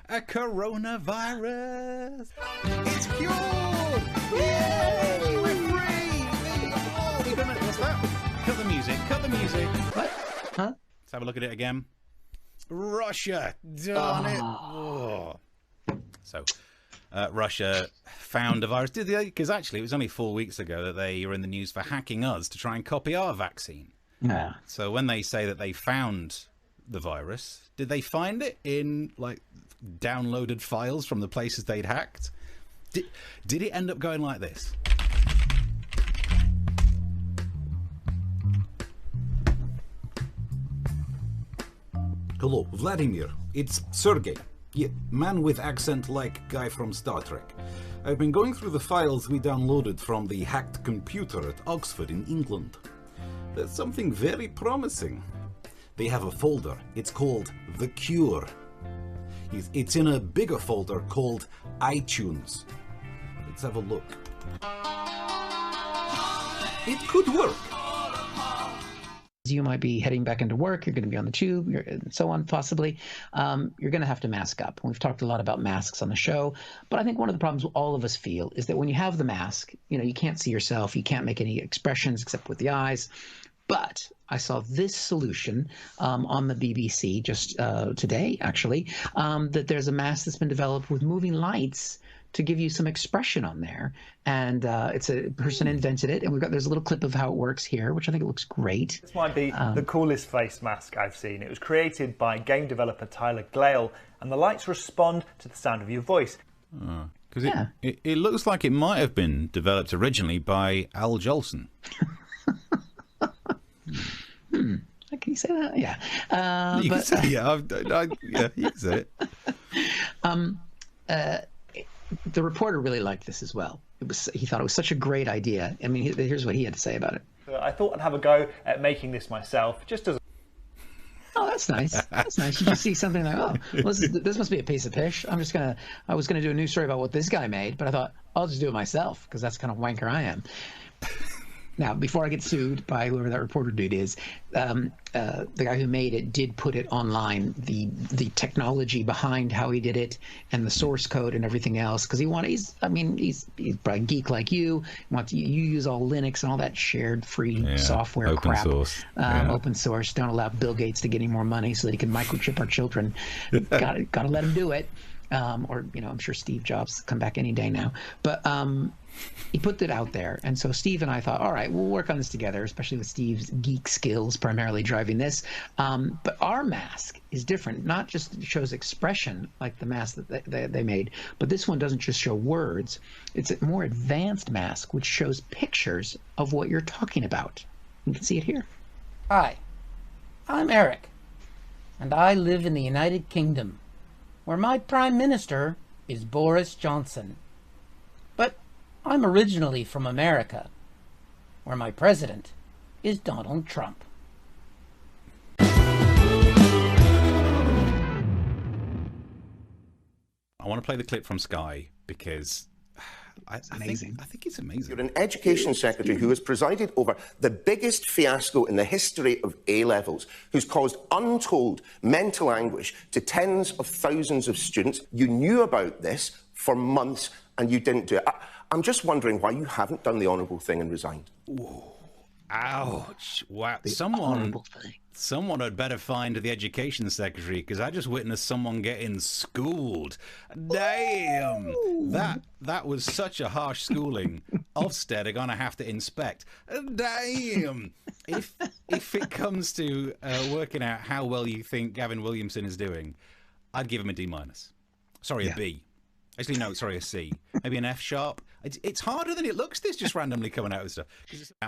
A coronavirus. It's cured. Yay! We're free. Oh, we done it. What's that? Cut the music. Cut the music. What? Huh? Let's have a look at it again. Russia done it. Oh. So, Russia found a virus. Did they? Because actually, it was only 4 weeks ago that they were in the news for hacking us to try and copy our vaccine. Yeah. So when they say that they found the virus, did they find it in like downloaded files from the places they'd hacked? Did it end up going like this? Hello, Vladimir. It's Sergey. Yeah, man with accent like guy from Star Trek. I've been going through the files we downloaded from the hacked computer at Oxford in England. There's something very promising. They have a folder. It's called The Cure. It's in a bigger folder called iTunes. Let's have a look. It could work. You might be heading back into work, you're going to be on the tube, and so on, possibly. You're going to have to mask up. We've talked a lot about masks on the show, but I think one of the problems all of us feel is that when you have the mask, you can't see yourself, you can't make any expressions except with the eyes. But I saw this solution on the BBC just today, actually, that there's a mask that's been developed with moving lights to give you some expression on there. And it's a person invented it. And there's a little clip of how it works here, which I think it looks great. This might be the coolest face mask I've seen. It was created by game developer Tyler Glale, and the lights respond to the sound of your voice. Because it looks like it might have been developed originally by Al Jolson. Can you say that? Yeah. You can say, yeah, yeah, you can say it. The reporter really liked this as well. He thought it was such a great idea. I mean, here's what he had to say about it. I thought I'd have a go at making this myself, just as. Oh, that's nice. That's nice. You just see something like, oh, well, this must be a piece of pish. I was gonna do a news story about what this guy made, but I thought I'll just do it myself because that's the kind of wanker I am. Now, before I get sued by whoever that reporter dude is, the guy who made it did put it online, the technology behind how he did it and the source code and everything else, because he's a geek like you. You use all Linux and all that shared free software open crap. Source. Open source. Don't allow Bill Gates to get any more money so that he can microchip our children. Gotta let him do it. Or I'm sure Steve Jobs come back any day now. But he put it out there, and so Steve and I thought, all right, we'll work on this together, especially with Steve's geek skills primarily driving this. But our mask is different. Not just shows expression like the mask that they made, but this one doesn't just show words. It's a more advanced mask which shows pictures of what you're talking about. You can see it here. Hi, I'm Eric, and I live in the United Kingdom, where my Prime Minister is Boris Johnson. But I'm originally from America, where my president is Donald Trump. I want to play the clip from Sky because I think it's amazing. You're an education secretary who has presided over the biggest fiasco in the history of A-levels, who's caused untold mental anguish to tens of thousands of students. You knew about this for months and you didn't do it. I'm just wondering why you haven't done the honourable thing and resigned. Ooh. Ouch. Wow. Someone had better find the education secretary, because I just witnessed someone getting schooled. Damn. That was such a harsh schooling. Ofsted are going to have to inspect. Damn. If it comes to working out how well you think Gavin Williamson is doing, I'd give him a D-. Sorry, a B. Actually, no, sorry, a C. Maybe an F sharp. It's harder than it looks, this just randomly coming out with stuff.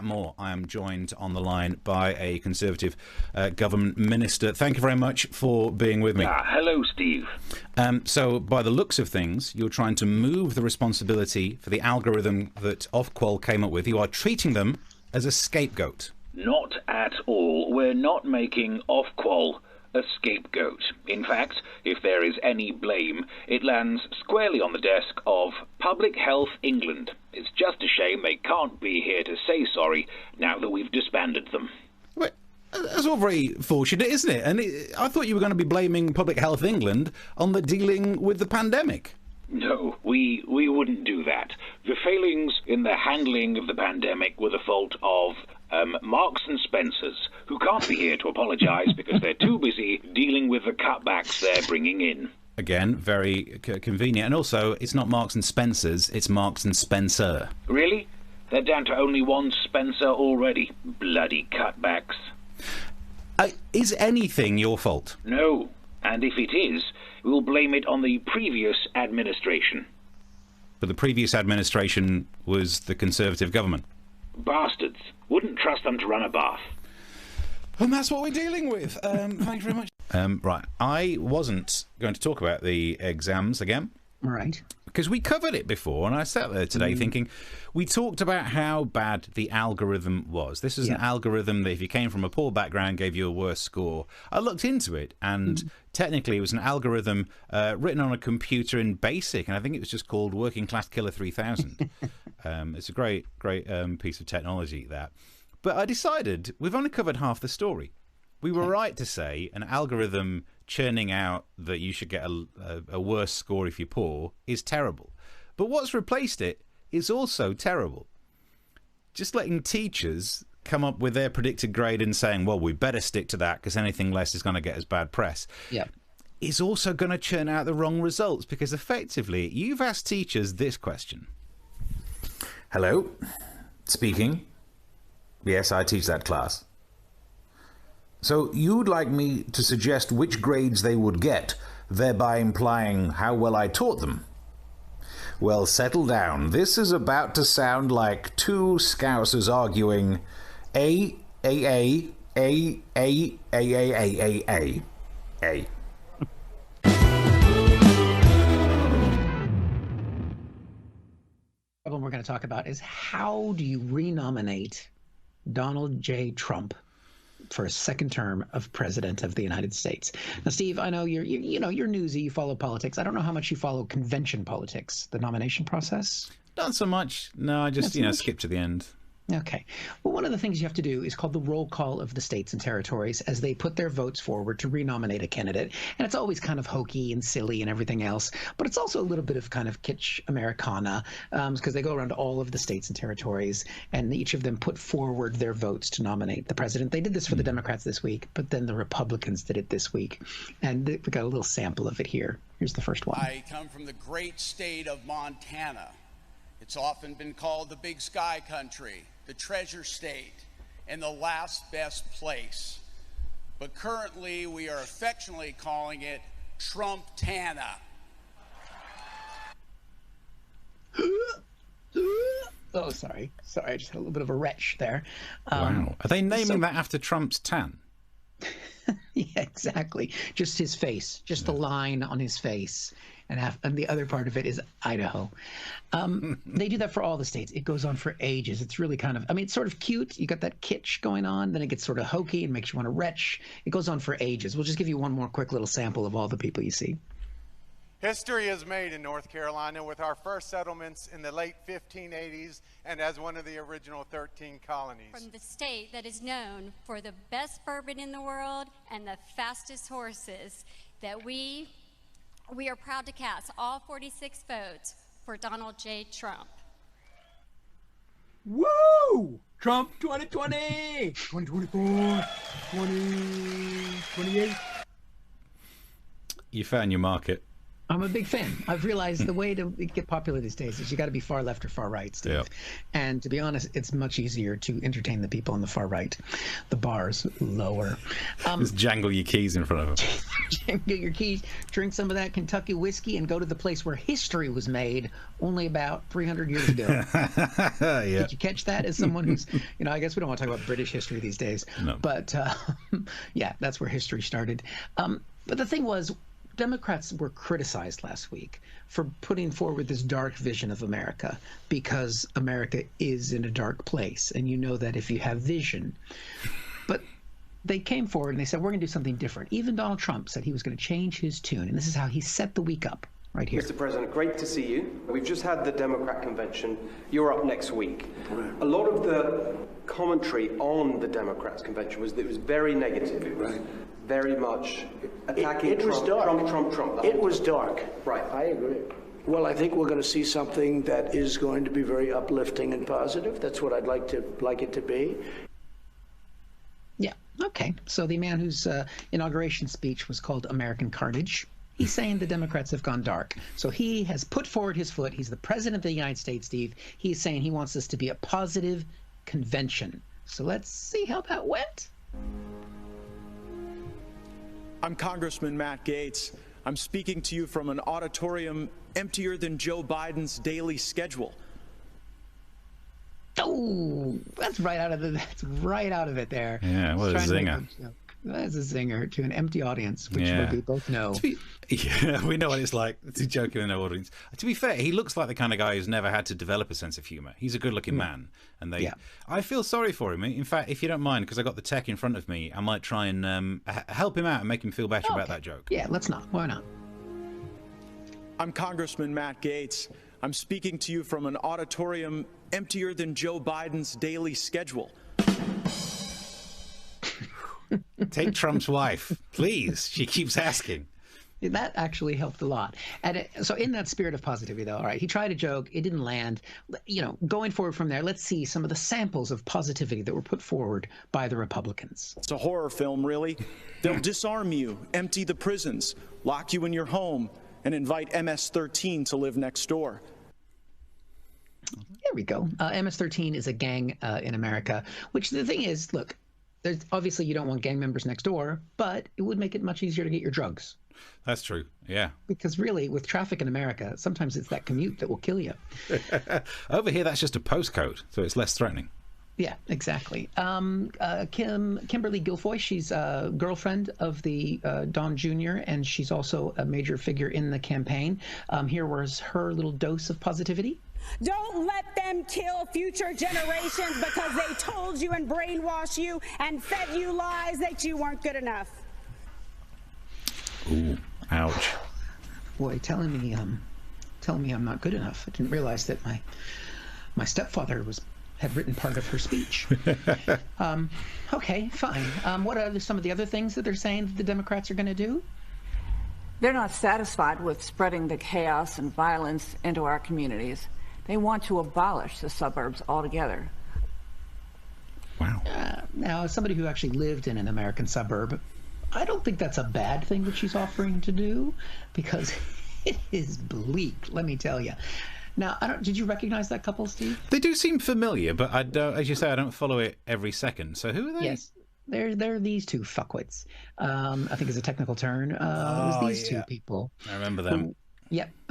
More, I am joined on the line by a Conservative government minister. Thank you very much for being with me. Hello, Steve. So, by the looks of things, you're trying to move the responsibility for the algorithm that Ofqual came up with. You are treating them as a scapegoat. Not at all. We're not making Ofqual a scapegoat. In fact, if there is any blame, it lands squarely on the desk of Public Health England. It's just a shame they can't be here to say sorry now that we've disbanded them. Well, that's all very fortunate, isn't it? And I thought you were going to be blaming Public Health England on the dealing with the pandemic. No, we wouldn't do that. The failings in the handling of the pandemic were the fault of Marks and Spencers, who can't be here to apologise because they're too busy dealing with the cutbacks they're bringing in. Again, very convenient. And also, it's not Marks and Spencers, it's Marks and Spencer. Really? They're down to only one Spencer already. Bloody cutbacks. Is anything your fault? No. And if it is, we'll blame it on the previous administration. But the previous administration was the Conservative government. Bastards. Wouldn't trust them to run a bath. And that's what we're dealing with. Thank you very much. Right. I wasn't going to talk about the exams again. All right. Because we covered it before, and I sat there today thinking, we talked about how bad the algorithm was. This is an algorithm that if you came from a poor background, gave you a worse score. I looked into it, and technically it was an algorithm written on a computer in BASIC, and I think it was just called Working Class Killer 3000. It's a great piece of technology, that. But I decided we've only covered half the story. We were right to say an algorithm churning out that you should get a worse score if you're poor is terrible. But what's replaced it is also terrible. Just letting teachers come up with their predicted grade and saying, well, we better stick to that because anything less is going to get us bad press, is also going to churn out the wrong results, because effectively you've asked teachers this question. Hello, speaking. Yes, I teach that class. So you'd like me to suggest which grades they would get, thereby implying how well I taught them? Well, settle down. This is about to sound like two Scousers arguing A, A, A, A, A, A, A, A. Problem we're going to talk about is how do you renominate Donald J. Trump for a second term of president of the United States? Now, Steve, I know you're newsy, you follow politics. I don't know how much you follow convention politics, the nomination process. Not so much. No, I just, skip to the end. Okay. Well, one of the things you have to do is called the roll call of the states and territories as they put their votes forward to renominate a candidate. And it's always kind of hokey and silly and everything else, but it's also a little bit of kind of kitsch Americana because they go around to all of the states and territories and each of them put forward their votes to nominate the president. They did this for the Democrats this week, but then the Republicans did it this week. And we got a little sample of it here. Here's the first one. I come from the great state of Montana. It's often been called the Big Sky Country, the Treasure State, and the last best place. But currently, we are affectionately calling it Trump-tana. Oh, sorry. I just had a little bit of a retch there. Wow. Are they naming that after Trump's tan? Yeah, exactly. Just his face, just the line on his face. And the other part of it is Idaho. They do that for all the states. It goes on for ages. It's really kind of, it's sort of cute. You got that kitsch going on. Then it gets sort of hokey and makes you want to retch. It goes on for ages. We'll just give you one more quick little sample of all the people you see. History is made in North Carolina with our first settlements in the late 1580s and as one of the original 13 colonies. From the state that is known for the best bourbon in the world and the fastest horses, that we are proud to cast all 46 votes for Donald J. Trump. Woo! Trump 2020! 2024, 2028. You found your market. I'm a big fan. I've realized the way to get popular these days is you got to be far left or far right, Steve. Yep. And to be honest, it's much easier to entertain the people on the far right. The bar's lower. Just jangle your keys in front of them. Jangle your keys, drink some of that Kentucky whiskey, and go to the place where history was made only about 300 years ago. Yeah. Did you catch that? As someone who's, I guess we don't want to talk about British history these days. No. But, yeah, that's where history started. But the thing was, Democrats were criticized last week for putting forward this dark vision of America because America is in a dark place. And you know that if you have vision. But they came forward and they said, we're going to do something different. Even Donald Trump said he was going to change his tune. And this is how he set the week up right here. Mr. President, great to see you. We've just had the Democrat convention. You're up next week. Right. A lot of the commentary on the Democrats convention was that it was very negative. Right. Very much attacking it was dark. Trump. It was dark. Right. I agree. Well, I think we're going to see something that is going to be very uplifting and positive. That's what I'd like it to be. Yeah. Okay. So the man whose inauguration speech was called American Carnage, he's saying the Democrats have gone dark. So he has put forward his foot. He's the president of the United States, Steve. He's saying he wants this to be a positive convention. So let's see how that went. I'm Congressman Matt Gaetz. I'm speaking to you from an auditorium emptier than Joe Biden's daily schedule. Oh, that's right out of it there. Yeah, what a zinger. That's a zinger to an empty audience, which we both know. Yeah, we know what it's like to joke in an audience. To be fair, he looks like the kind of guy who's never had to develop a sense of humor. He's a good-looking man, and I feel sorry for him. In fact, if you don't mind, because I got the tech in front of me, I might try and help him out and make him feel better about that joke. Yeah, let's not. Why not? I'm Congressman Matt Gaetz. I'm speaking to you from an auditorium emptier than Joe Biden's daily schedule. Take Trump's wife, please. She keeps asking. That actually helped a lot. And so in that spirit of positivity, though, all right, he tried a joke. It didn't land. Going forward from there, let's see some of the samples of positivity that were put forward by the Republicans. It's a horror film, really. They'll disarm you, empty the prisons, lock you in your home, and invite MS-13 to live next door. There we go. MS-13 is a gang in America, which the thing is, look, there's obviously you don't want gang members next door, but it would make it much easier to get your drugs. That's true. Yeah. Because really, with traffic in America, sometimes it's that commute that will kill you. Over here, that's just a postcode, so it's less threatening. Yeah, exactly. Kimberly Guilfoyle, she's a girlfriend of the Don Jr., and she's also a major figure in the campaign. Here was her little dose of positivity. Don't let them kill future generations because they told you and brainwashed you and fed you lies that you weren't good enough. Ooh, ouch. Boy, telling me I'm not good enough. I didn't realize that my stepfather had written part of her speech. Okay, fine. What are some of the other things that they're saying that the Democrats are going to do? They're not satisfied with spreading the chaos and violence into our communities. They want to abolish the suburbs altogether. Wow. Now, as somebody who actually lived in an American suburb, I don't think that's a bad thing that she's offering to do, because it is bleak, let me tell you. Now, did you recognize that couple, Steve? They do seem familiar, but I don't, as you say, I don't follow it every second. So who are they? Yes, they're these two fuckwits. I think is a technical term. It was these two people. I remember them.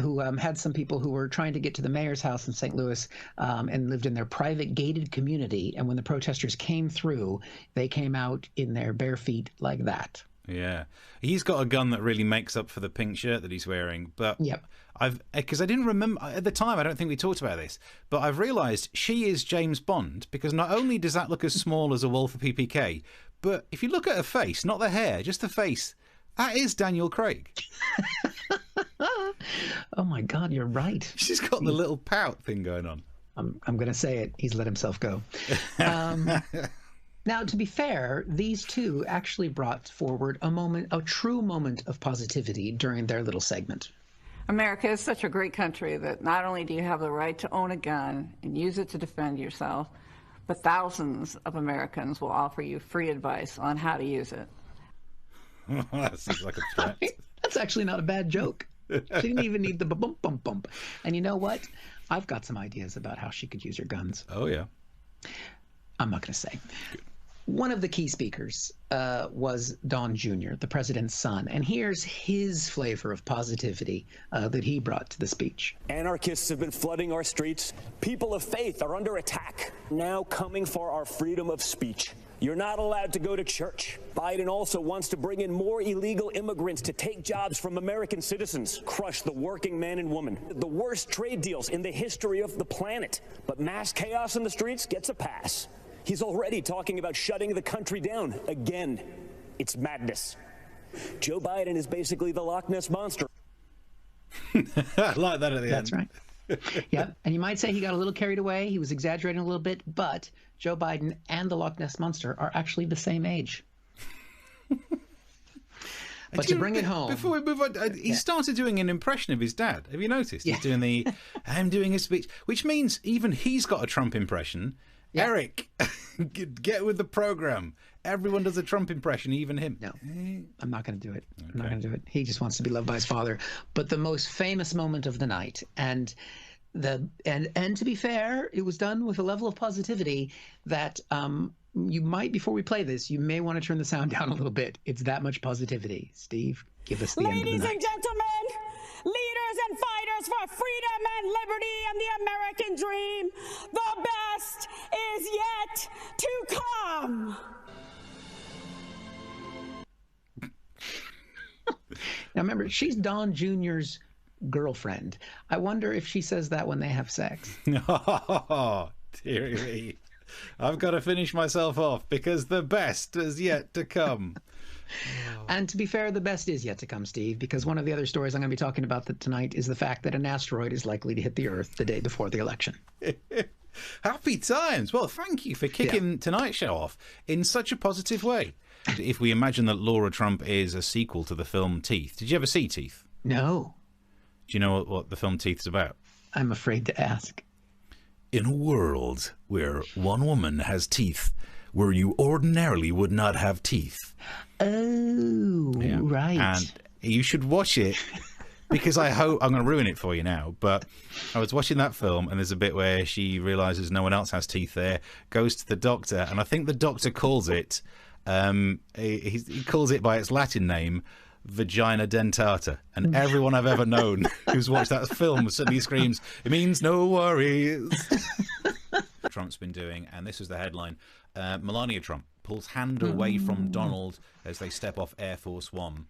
Who had some people who were trying to get to the mayor's house in St. Louis and lived in their private gated community. And when the protesters came through, they came out in their bare feet like that. Yeah, he's got a gun that really makes up for the pink shirt that he's wearing. But because I didn't remember at the time, I don't think we talked about this, but I've realised she is James Bond, because not only does that look as small as a wall for PPK, but if you look at her face, not the hair, just the face, that is Daniel Craig. Oh my God, you're right. She's got the little pout thing going on. I'm going to say it. He's let himself go. Now, to be fair, these two actually brought forward a true moment of positivity during their little segment. America is such a great country that not only do you have the right to own a gun and use it to defend yourself, but thousands of Americans will offer you free advice on how to use it. That seems like a threat. That's actually not a bad joke. She didn't even need the bump, bump, bump. And you know what? I've got some ideas about how she could use her guns. Oh, yeah. I'm not going to say. Good. One of the key speakers was Don Jr., the president's son. And here's his flavor of positivity that he brought to the speech. Anarchists have been flooding our streets. People of faith are under attack, now coming for our freedom of speech. You're not allowed to go to church. Biden also wants to bring in more illegal immigrants to take jobs from American citizens, crush the working man and woman. The worst trade deals in the history of the planet. But mass chaos in the streets gets a pass. He's already talking about shutting the country down again. It's madness. Joe Biden is basically the Loch Ness Monster. I like that at the end. That's right. Yeah, and you might say he got a little carried away. He was exaggerating a little bit, but Joe Biden and the Loch Ness Monster are actually the same age. But to bring it home... Before we move on, he started doing an impression of his dad. Have you noticed? He's doing the, I'm doing a speech, which means even he's got a Trump impression. Yeah. Eric, get with the program. Everyone does a Trump impression, even him. No, I'm not going to do it. Okay. I'm not going to do it. He just wants to be loved by his father. But the most famous moment of the night, and to be fair, it was done with a level of positivity that you might, before we play this, you may want to turn the sound down a little bit. It's that much positivity. Steve, give us the end of the night. Ladies and gentlemen, leaders and fighters for freedom and liberty and the American dream, the best is yet to come. Now remember, she's Don Jr.'s girlfriend. I wonder if she says that when they have sex. Oh, dearie me. I've got to finish myself off because the best is yet to come. And to be fair, the best is yet to come, Steve, because one of the other stories I'm going to be talking about tonight is the fact that an asteroid is likely to hit the Earth the day before the election. Happy times. Well, thank you for kicking tonight's show off in such a positive way. If we imagine that Laura Trump is a sequel to the film Teeth. Did you ever see Teeth? No. Do you know what the film Teeth is about? I'm afraid to ask. In a world where one woman has teeth where you ordinarily would not have teeth. Oh, right. And you should watch it because I hope I'm going to ruin it for you now. But I was watching that film and there's a bit where she realizes no one else has teeth there, goes to the doctor, and I think the doctor calls it, he calls it by its Latin name, vagina dentata, and everyone I've ever known who's watched that film suddenly screams, "It means no worries." Trump's been doing, and this was the headline. Melania Trump pulls hand away from Donald as they step off Air Force One.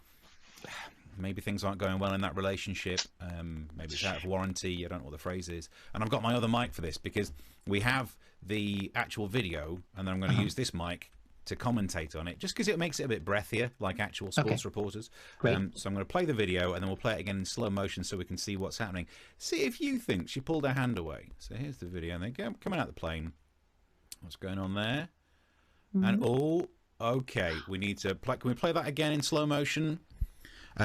Maybe things aren't going well in that relationship. Maybe it's out of warranty. I don't know what the phrase is. And I've got my other mic for this because we have the actual video, and then I'm going to use this mic to commentate on it, just because it makes it a bit breathier, like actual sports reporters. So I'm going to play the video, and then we'll play it again in slow motion so we can see what's happening. See if you think she pulled her hand away. So here's the video, and they're coming out the plane. What's going on there? And okay, we need to play. Can we play that again in slow motion?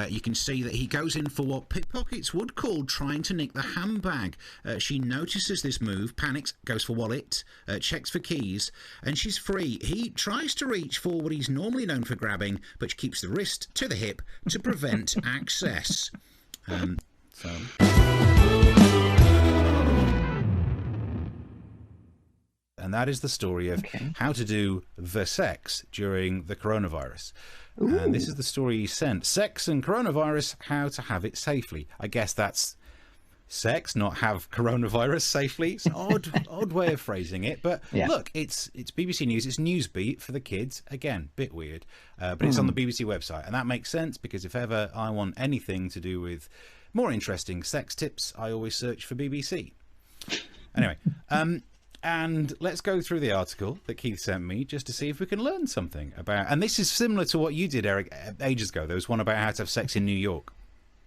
You can see that he goes in for what pickpockets would call trying to nick the handbag. She notices this move, panics, goes for wallet, checks for keys, and she's free. He tries to reach for what he's normally known for grabbing, but she keeps the wrist to the hip to prevent access. And that is the story of how to do the sex during the coronavirus. And this is the story he sent. Sex and coronavirus, how to have it safely. I guess that's sex, not have coronavirus safely. It's an odd way of phrasing it. But look, it's BBC News. It's Newsbeat for the kids. Again, bit weird. But it's on the BBC website. And that makes sense because if ever I want anything to do with more interesting sex tips, I always search for BBC. Anyway, and let's go through the article that Keith sent me just to see if we can learn something about. And this is similar to what you did, Eric, ages ago. There was one about how to have sex in New York.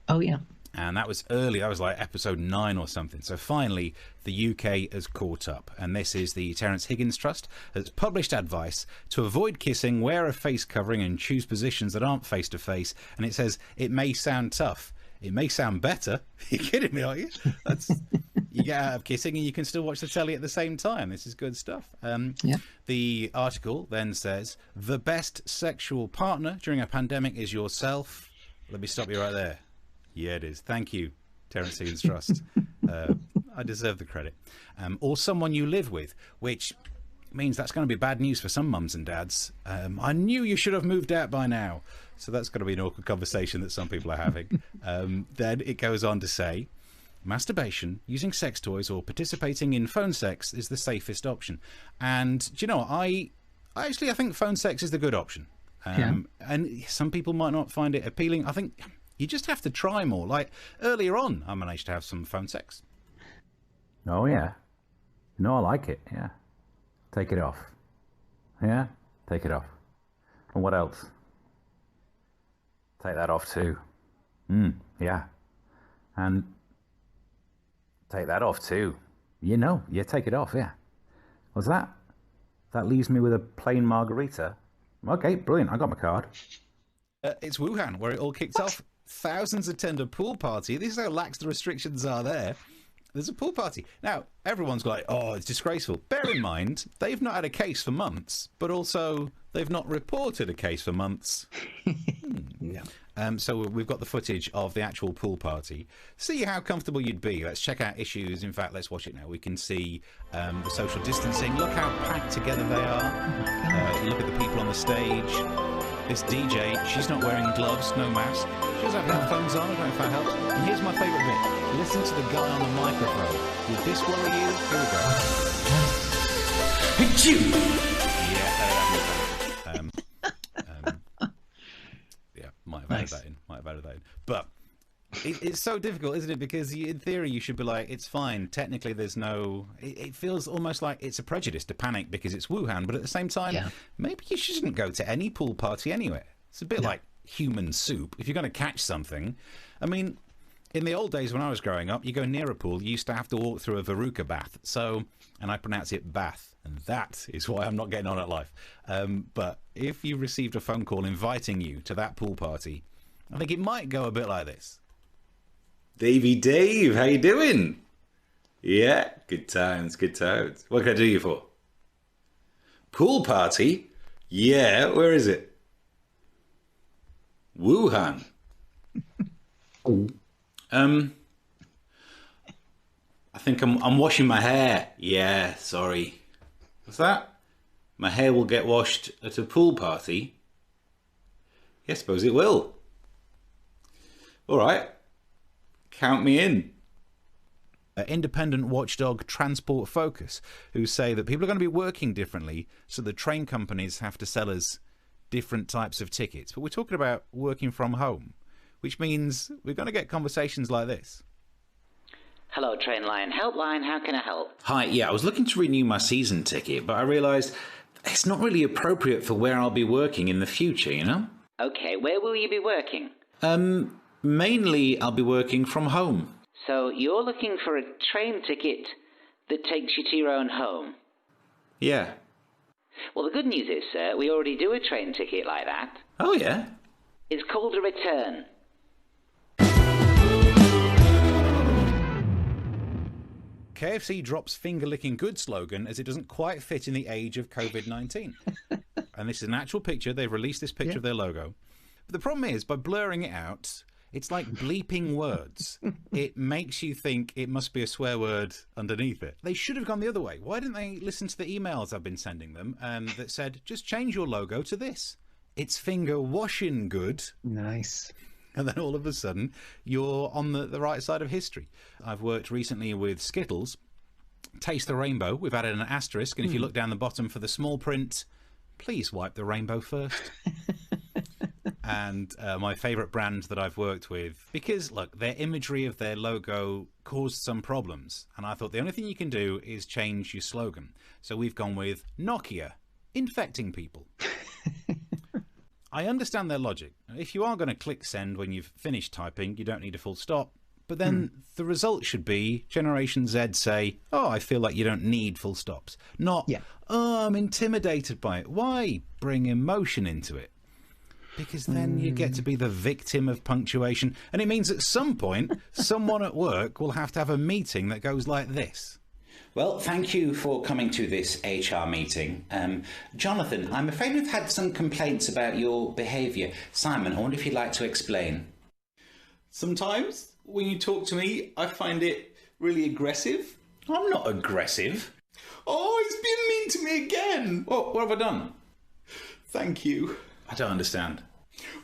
Oh, yeah. And that was early. That was like episode 9 or something. So finally, the UK has caught up. And this is the Terence Higgins Trust has published advice to avoid kissing, wear a face covering and choose positions that aren't face-to-face. And it says, it may sound tough. It may sound better. You're kidding me, are you? You get out of kissing and you can still watch the telly at the same time. This is good stuff. The article then says, the best sexual partner during a pandemic is yourself. Let me stop you right there. Yeah, it is. Thank you, Terence Higgins Trust. I deserve the credit. Or someone you live with, which means that's going to be bad news for some mums and dads. I knew you should have moved out by now. So that's going to be an awkward conversation that some people are having. Then it goes on to say, masturbation, using sex toys, or participating in phone sex is the safest option. And do you know what? I think phone sex is the good option. And some people might not find it appealing. I think you just have to try more. Like earlier on, I managed to have some phone sex. Oh, yeah. No, I like it. Yeah. Take it off. Yeah? Take it off. And what else? Take that off too. Yeah. And take that off too. Yeah, take it off, yeah. What's that? That leaves me with a plain margarita. Okay, brilliant. I got my card. It's Wuhan, where it all kicked off. Thousands attend a pool party. This is how lax the restrictions are there. There's a pool party. Now, everyone's like, oh, it's disgraceful. Bear in mind, they've not had a case for months, but also they've not reported a case for months. So we've got the footage of the actual pool party. See how comfortable you'd be. Let's check out issues. In fact, let's watch it now. We can see the social distancing. Look how packed together they are. Look at the people on the stage. This DJ, she's not wearing gloves, no mask. She doesn't have headphones on. I don't know if that helps. And here's my favourite bit. Listen to the guy on the microphone. Would this worry you? Here we go. Achoo! Yeah, might have added that in. But it's so difficult, isn't it? Because in theory, you should be like, it's fine. Technically, there's no... It feels almost like it's a prejudice to panic because it's Wuhan. But at the same time, maybe you shouldn't go to any pool party anywhere. It's a bit like human soup. If you're going to catch something... I mean, in the old days when I was growing up, you go near a pool, you used to have to walk through a Veruca bath. So, and I pronounce it bath. And that is why I'm not getting on at life. But if you received a phone call inviting you to that pool party, I think it might go a bit like this. Davey Dave, how you doing? Yeah, good times, good times. What can I do you for? Pool party? Yeah, where is it? Wuhan. I think I'm washing my hair. Yeah, sorry. What's that? My hair will get washed at a pool party? Yeah, I suppose it will. All right. Count me in. independent watchdog Transport Focus, who say that people are going to be working differently, so the train companies have to sell us different types of tickets. But we're talking about working from home, which means we're going to get conversations like this. Hello, Trainline Helpline, how can I help? Hi, yeah, I was looking to renew my season ticket, but I realised it's not really appropriate for where I'll be working in the future, you know? Okay, where will you be working? Mainly I'll be working from home. So you're looking for a train ticket that takes you to your own home? Yeah. Well, the good news is, sir, we already do a train ticket like that. Oh, yeah? It's called a return. KFC drops finger-licking good slogan as it doesn't quite fit in the age of COVID-19. And this is an actual picture. They've released this picture of their logo. But the problem is, by blurring it out, it's like bleeping words. It makes you think it must be a swear word underneath it. They should have gone the other way. Why didn't they listen to the emails I've been sending them that said, just change your logo to this? It's finger washing good. Nice. And then all of a sudden, you're on the right side of history. I've worked recently with Skittles. Taste the rainbow. We've added an asterisk. And if you look down the bottom for the small print, please wipe the rainbow first. And my favourite brand that I've worked with, because, look, their imagery of their logo caused some problems. And I thought the only thing you can do is change your slogan. So we've gone with Nokia, infecting people. I understand their logic. If you are going to click send when you've finished typing, you don't need a full stop. But then the result should be Generation Z say, oh, I feel like you don't need full stops. Not, oh, I'm intimidated by it. Why bring emotion into it? Because then you get to be the victim of punctuation. And it means at some point, someone at work will have to have a meeting that goes like this. Well, thank you for coming to this HR meeting. Jonathan, I'm afraid we've had some complaints about your behaviour. Simon, I wonder if you'd like to explain. Sometimes when you talk to me, I find it really aggressive. I'm not aggressive. Oh, he's been mean to me again. What have I done? Thank you. I don't understand.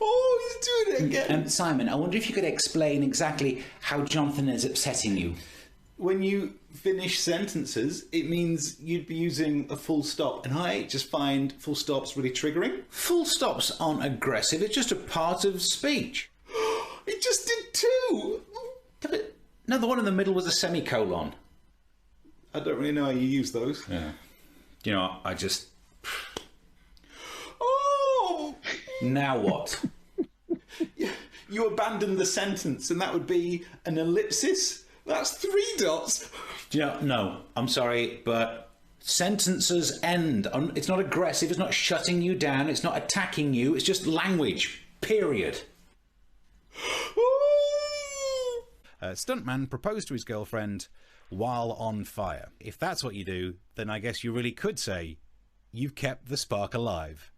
Oh, he's doing it again. Simon, I wonder if you could explain exactly how Jonathan is upsetting you. When you finish sentences, it means you'd be using a full stop, and I just find full stops really triggering. Full stops aren't aggressive, it's just a part of speech. It just did too! No, the one in the middle was a semicolon. I don't really know how you use those. Yeah. You know, I just... Oh! Now what? You abandoned the sentence, and that would be an ellipsis. That's 3 dots. No, I'm sorry, but sentences end. It's not aggressive, it's not shutting you down, it's not attacking you, it's just language, period. Stuntman proposed to his girlfriend while on fire. If that's what you do, then I guess you really could say, you've kept the spark alive.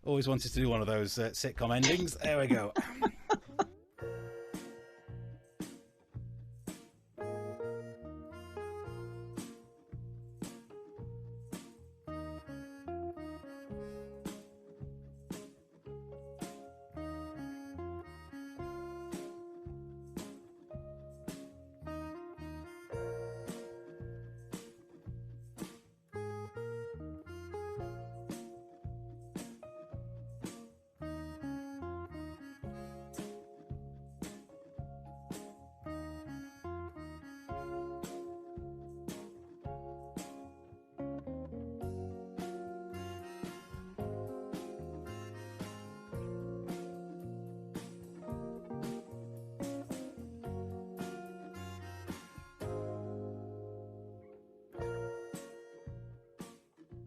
Always wanted to do one of those sitcom endings. There we go.